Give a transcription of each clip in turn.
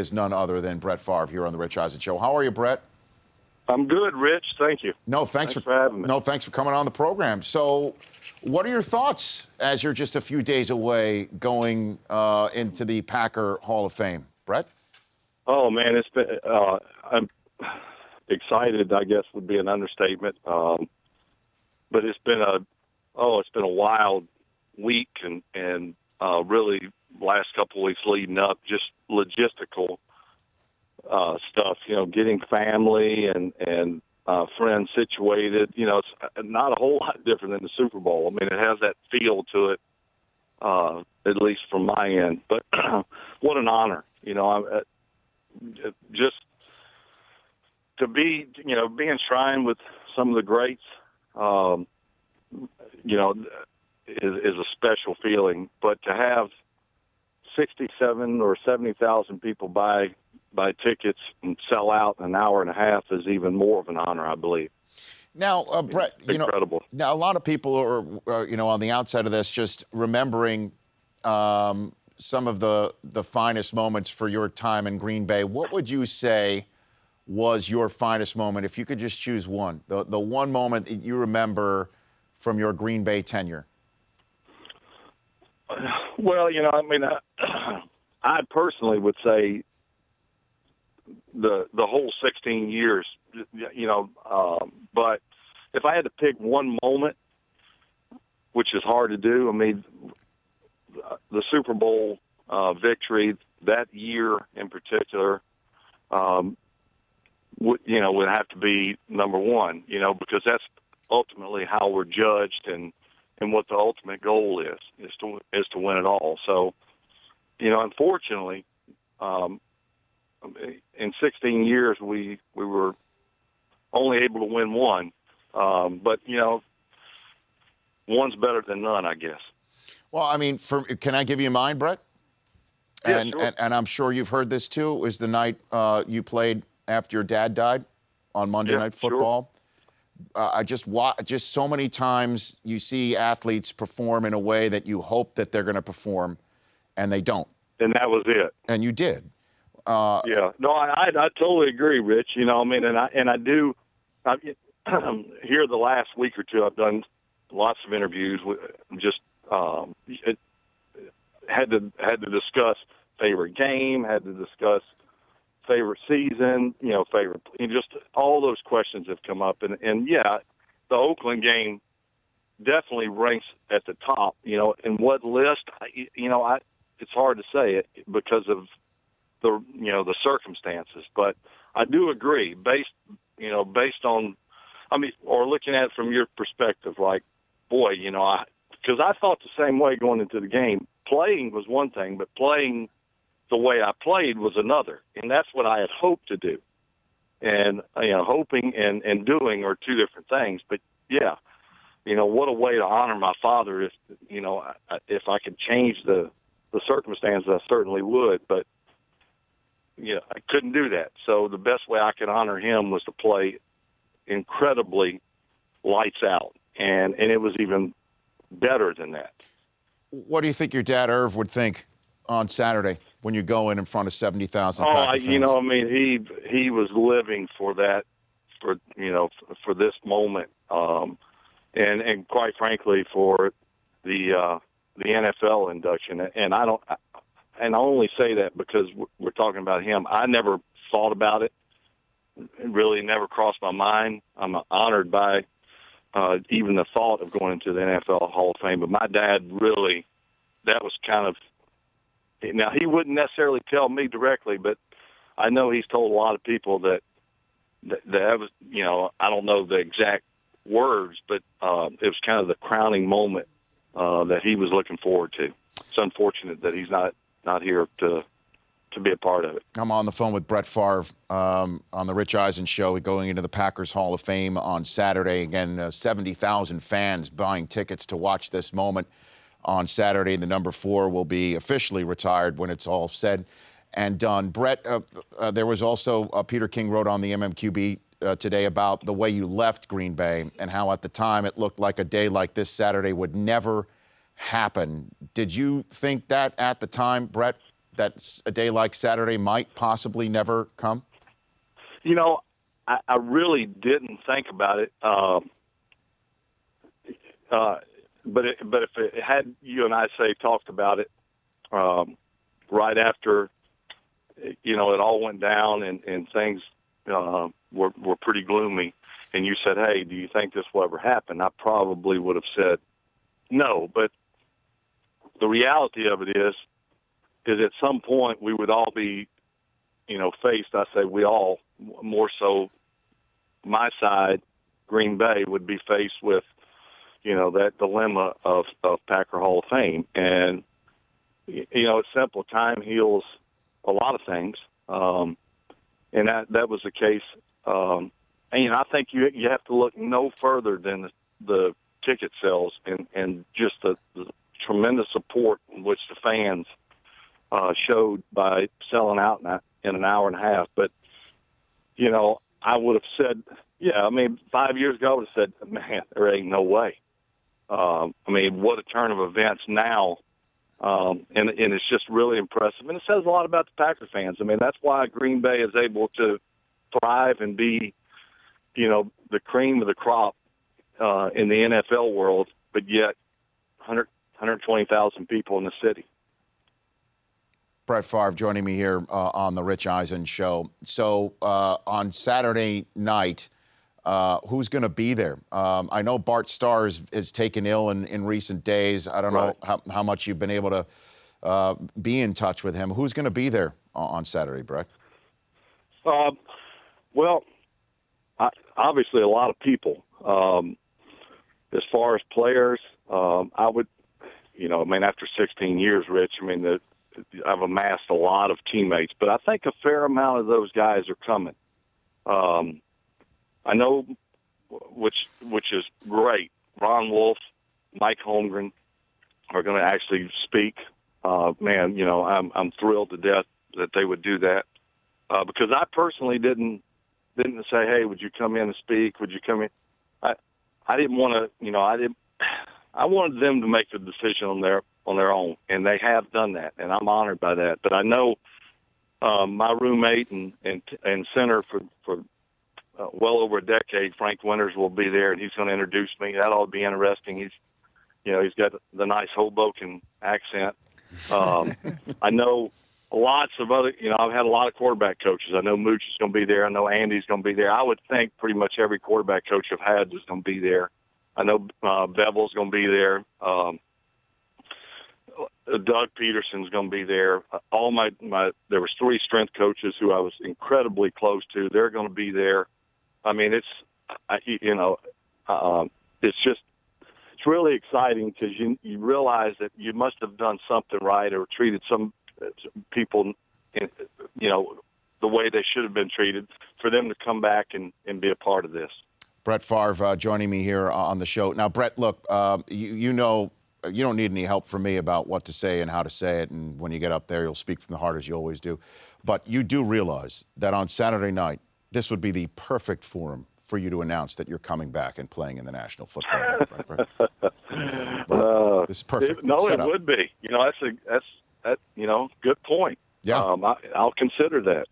is none other than Brett Favre here on the Rich Eisen Show. How are you, Brett? I'm good, Rich. Thank you. No, thanks for having me. No, thanks for coming on the program. So, what are your thoughts as you're just a few days away going into the Packer Hall of Fame, Brett? Oh man, it's been. I'm excited, I guess, would be an understatement. But it's been a wild week and really last couple of weeks leading up, just logistical stuff. Getting family and friends situated. It's not a whole lot different than the Super Bowl. I mean, it has that feel to it, at least from my end. But what an honor, just to be enshrined with some of the greats, is a special feeling. But to have 67 or 70,000 people buy tickets and sell out in an hour and a half is even more of an honor, I believe. Now, Brett, incredible. Now a lot of people are, on the outside of this, just remembering some of the finest moments for your time in Green Bay. What would you say was your finest moment, if you could just choose one, the one moment that you remember from your Green Bay tenure? Well, I personally would say the whole 16 years, but if I had to pick one moment, which is hard to do, I mean, the Super Bowl victory that year in particular, would have to be number one, because that's ultimately how we're judged and what the ultimate goal is to win it all. So, unfortunately, in 16 years, we were only able to win one. But, one's better than none, I guess. Well, I mean, can I give you mine, Brett? Yeah, sure. And I'm sure you've heard this too. It was the night you played after your dad died on Monday Night Football. Sure. Just so many times you see athletes perform in a way that you hope that they're going to perform, and they don't. And that was it. And you did. Yeah. No, I totally agree, Rich. And I do. Here the last week or two, I've done lots of interviews with just had to discuss favorite game, had to discuss favorite season, favorite, just all those questions have come up. And yeah, the Oakland game definitely ranks at the top, in what list, it's hard to say it because of the circumstances, but I do agree based on, or looking at it from your perspective, like, boy, because I thought the same way going into the game. Playing was one thing, but playing the way I played was another. And that's what I had hoped to do. And, hoping and doing are two different things. But, yeah, what a way to honor my father if I could change the circumstances, I certainly would. But, I couldn't do that. So the best way I could honor him was to play incredibly lights out. And it was even better than that. What do you think your dad, Irv, would think on Saturday when you go in front of 70,000 Packer fans? He was living for that, for this moment, and quite frankly for the NFL induction. And I only say that because we're talking about him. I never thought about it. It really never crossed my mind. I'm honored by even the thought of going into the NFL Hall of Fame. But my dad really, that was kind of, now he wouldn't necessarily tell me directly, but I know he's told a lot of people that was, I don't know the exact words, but it was kind of the crowning moment that he was looking forward to. It's unfortunate that he's not here to be a part of it. I'm on the phone with Brett Favre on the Rich Eisen Show, going into the Packers Hall of Fame on Saturday. Again, 70,000 fans buying tickets to watch this moment on Saturday. The number 4 will be officially retired when it's all said and done. Brett, there was also, Peter King wrote on the MMQB today about the way you left Green Bay and how at the time it looked like a day like this Saturday would never happen. Did you think that at the time, Brett? that a day like Saturday might possibly never come? You know, I really didn't think about it. But if it had you and I talked about it right after, it all went down and things were pretty gloomy, and you said, "Hey, do you think this will ever happen?" I probably would have said no. But the reality of it is at some point we would all be, faced. I say we all, more so my side, Green Bay, would be faced with, that dilemma of Packer Hall of Fame. And, it's simple. Time heals a lot of things. And that was the case. And, I think you have to look no further than the ticket sales and just the tremendous support which the fans showed by selling out in an hour and a half. But, I would have said, 5 years ago, I would have said, man, there ain't no way. What a turn of events now. And it's just really impressive. And it says a lot about the Packer fans. That's why Green Bay is able to thrive and be, the cream of the crop in the NFL world, but yet 120,000 people in the city. Brett Favre joining me here on the Rich Eisen Show. So on Saturday night, who's going to be there? I know Bart Starr is taken ill in recent days. I don't know how much you've been able to be in touch with him. Who's going to be there on Saturday, Brett? Well, obviously a lot of people. As far as players, I would, after 16 years, Rich, I've amassed a lot of teammates, but I think a fair amount of those guys are coming. I know, which is great. Ron Wolf, Mike Holmgren are going to actually speak. I'm thrilled to death that they would do that because I personally didn't say, "Hey, would you come in and speak? Would you come in?" I didn't want to. I wanted them to make the decision on their own, and they have done that, and I'm honored by that. But I know my roommate and center for well over a decade, Frank Winters, will be there, and he's going to introduce me. That ought to be interesting. He's got the nice Hoboken accent. I know lots of other. I've had a lot of quarterback coaches. I know Mooch is going to be there. I know Andy's going to be there. I would think pretty much every quarterback coach I've had is going to be there. I know Bevel's going to be there. Doug Peterson's going to be there. There was 3 strength coaches who I was incredibly close to. They're going to be there. It's really exciting because you realize that you must have done something right or treated some people, the way they should have been treated for them to come back and be a part of this. Brett Favre joining me here on the show. Now, Brett, look, you don't need any help from me about what to say and how to say it, and when you get up there, you'll speak from the heart as you always do. But you do realize that on Saturday night, this would be the perfect forum for you to announce that you're coming back and playing in the National Football League, right? This is perfect. It would be. That's good point. Yeah. I'll consider that.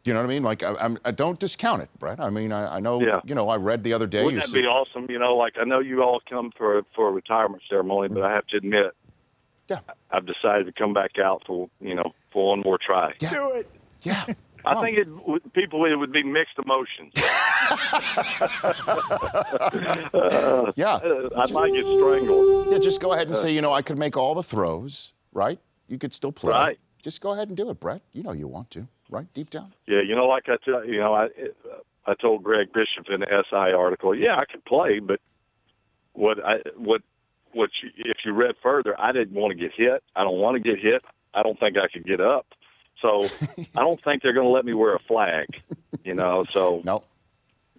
You know what I mean? Like, I don't discount it, Brett. I know, Yeah. I read the other day. Wouldn't that be awesome? I know you all come for a retirement ceremony, but I have to admit, I've decided to come back out for one more try. Yeah. Do it. Yeah. I think it would be mixed emotions. Yeah. I might get strangled. Yeah, just go ahead and say, I could make all the throws, right? You could still play. Right. Just go ahead and do it, Brett. You know you want to, right? Deep down. Yeah, like I tell I told Greg Bishop in the SI article, I could play, but if you read further, I didn't want to get hit. I don't want to get hit. I don't think I could get up. So I don't think they're going to let me wear a flag, so.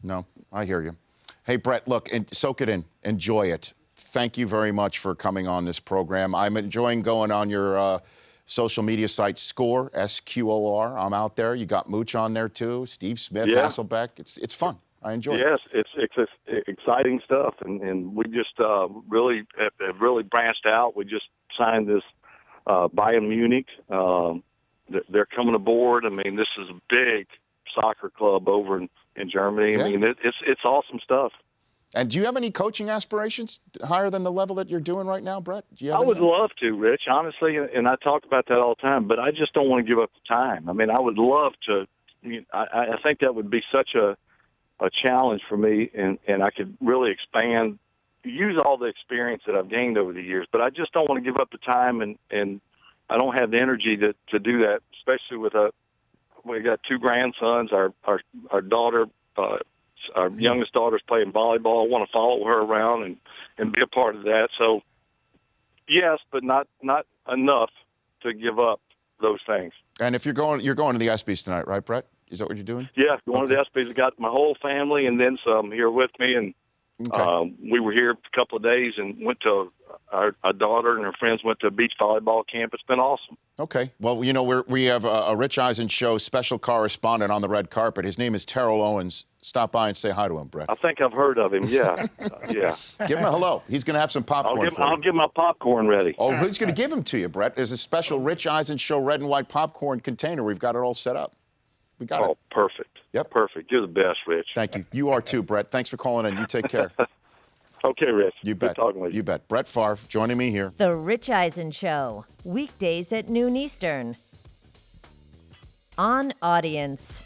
No, I hear you. Hey, Brett, look, and soak it in. Enjoy it. Thank you very much for coming on this program. I'm enjoying going on your social media site, Score, SQOR. I'm out there. You got Mooch on there, too. Steve Smith, Hasselbeck. It's fun. I enjoy it. Yes, it's exciting stuff, and we just really have branched out. We just signed this Bayern Munich they're coming aboard. I mean, this is a big soccer club over in Germany. Yeah. I mean, it's awesome stuff. And do you have any coaching aspirations higher than the level that you're doing right now, Brett? Do you have I would any? love to, Rich, honestly, and I talk about that all the time, but I just don't want to give up the time. I mean, I would love to. I think that would be such a challenge for me, and I could really expand, use all the experience that I've gained over the years, but I just don't want to give up the time, and I don't have the energy to do that, especially with we got 2 grandsons, our daughter, our youngest daughter's playing volleyball. I want to follow her around and be a part of that. So, yes, but not enough to give up those things. And if you're going to the ESPYs tonight, right, Brett? Is that what you're doing? Yeah, going to the ESPYs. I got my whole family and then some here with me, and we were here a couple of days and went to our daughter and her friends went to a beach volleyball camp. It's been awesome. Okay. Well, we have a Rich Eisen Show special correspondent on the red carpet. His name is Terrell Owens. Stop by and say hi to him, Brett. I think I've heard of him. Yeah, yeah. Give him a hello. He's going to have some popcorn for you. I'll get my popcorn ready. Oh, who's going to give him to you, Brett? There's a special Rich Eisen Show red and white popcorn container. We've got it all set up. We got it. Oh, perfect. Yep. Perfect. You're the best, Rich. Thank you. You are too, Brett. Thanks for calling in. You take care. Okay, Rich. You bet. Good talking with you. You bet. Brett Favre joining me here. The Rich Eisen Show, weekdays at noon Eastern. On Audience.